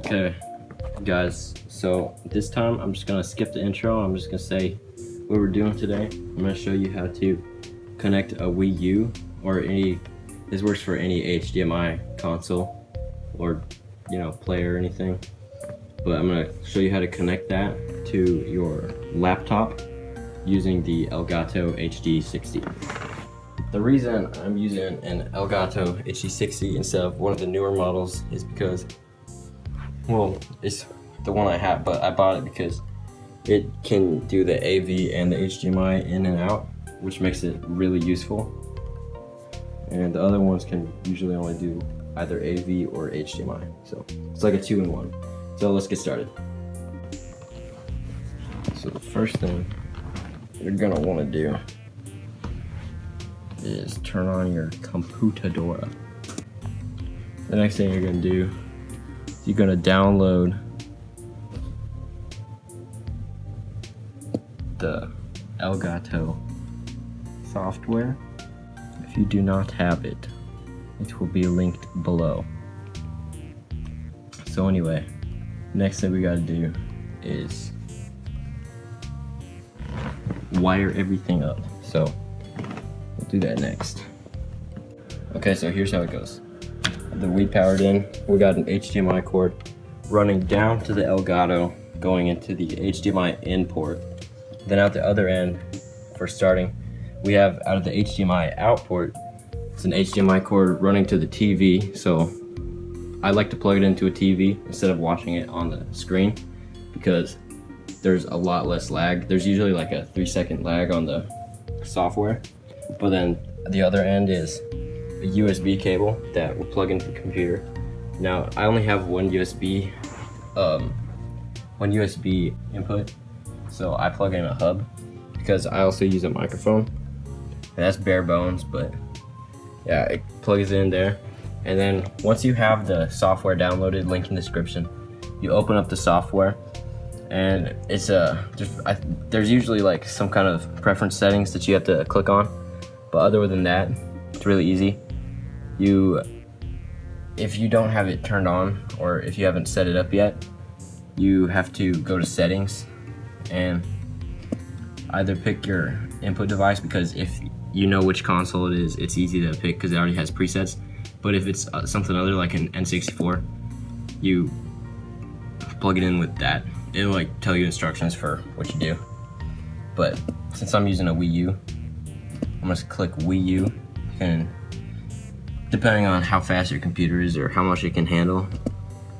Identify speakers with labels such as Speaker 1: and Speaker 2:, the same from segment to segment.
Speaker 1: Okay, guys, so this time I'm just gonna skip the intro. I'm just gonna say what we're doing today. I'm gonna show you how to connect a Wii U or this works for any HDMI console or player or anything. But I'm gonna show you how to connect that to your laptop using the Elgato HD60. The reason I'm using an Elgato HD60 instead of one of the newer models is because, well, it's the one I have, but I bought it because it can do the AV and the HDMI in and out, which makes it really useful. And the other ones can usually only do either AV or HDMI, so it's like a 2-in-1. So let's get started. So the first thing you're gonna want to do is turn on your computadora. The next thing you're gonna do is you're gonna download the Elgato software. If you do not have it, it will be linked below. So anyway, next thing we gotta do is wire everything up. So we'll do that next. Okay, so here's how it goes. The Wii powered in, we got an HDMI cord running down to the Elgato, going into the HDMI in port. Then out the other end, for starting, we have out of the HDMI out port, it's an HDMI cord running to the TV. So I like to plug it into a TV instead of watching it on the screen because there's a lot less lag. There's usually like a 3-second lag on the software. But then the other end is a USB cable that will plug into the computer. Now I only have one USB input, so I plug in a hub because I also use a microphone. And that's bare bones, but yeah, it plugs in there. And then once you have the software downloaded, link in the description, you open up the software, and it's there's usually like some kind of preference settings that you have to click on, but other than that, it's really easy. If you don't have it turned on, or if you haven't set it up yet, you have to go to settings and either pick your input device, because if you know which console it is, it's easy to pick because it already has presets. But if it's something other like an N64, you plug it in with that. It'll like tell you instructions for what you do. But since I'm using a Wii U, I'm gonna click Wii U. And depending on how fast your computer is or how much it can handle,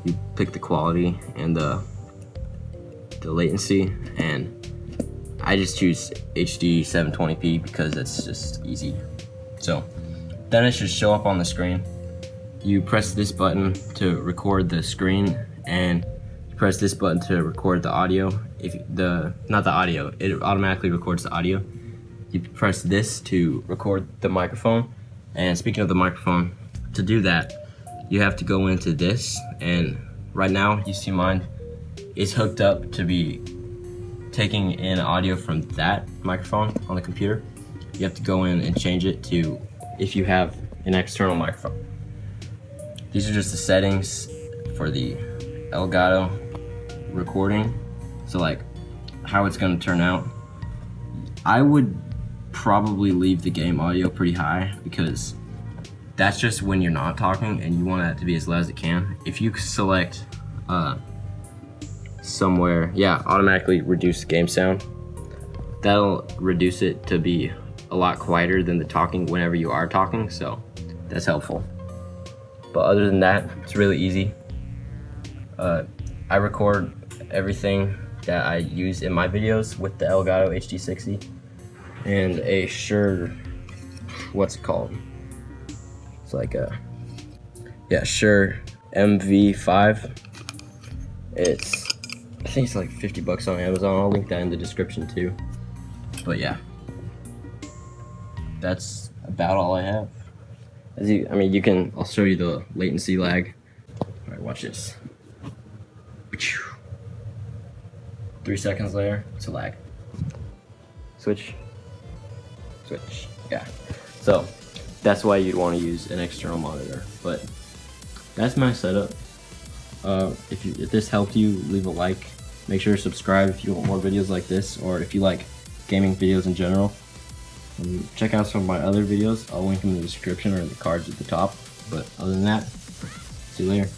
Speaker 1: you pick the quality and the latency. And I just choose HD 720p because it's just easy. So then it should show up on the screen. You press this button to record the screen, and you press this button to record the audio. Not the audio, it automatically records the audio. You press this to record the microphone. And speaking of the microphone, to do that, you have to go into this, and right now you see mine is hooked up to be taking in audio from that microphone on the computer. You have to go in and change it to if you have an external microphone. These are just the settings for the Elgato recording. So like how it's gonna turn out. I would probably leave the game audio pretty high because that's just when you're not talking and you want that to be as loud as it can. If you select somewhere, automatically reduce game sound, that'll reduce it to be a lot quieter than the talking whenever you are talking, so that's helpful. But other than that, it's really easy. I record everything that I use in my videos with the Elgato HD60 and a Shure, what's it called? It's like a, Shure MV5. I think it's like $50 on Amazon. I'll link that in the description too. But yeah, that's about all I have. I'll show you the latency lag. All right, watch this. 3 seconds later, it's a lag. Switch. Yeah. So that's why you'd want to use an external monitor. But that's my setup. If this helped you, leave a like. Make sure to subscribe if you want more videos like this, or if you like gaming videos in general. Check out some of my other videos. I'll link them in the description or in the cards at the top. But other than that, see you later.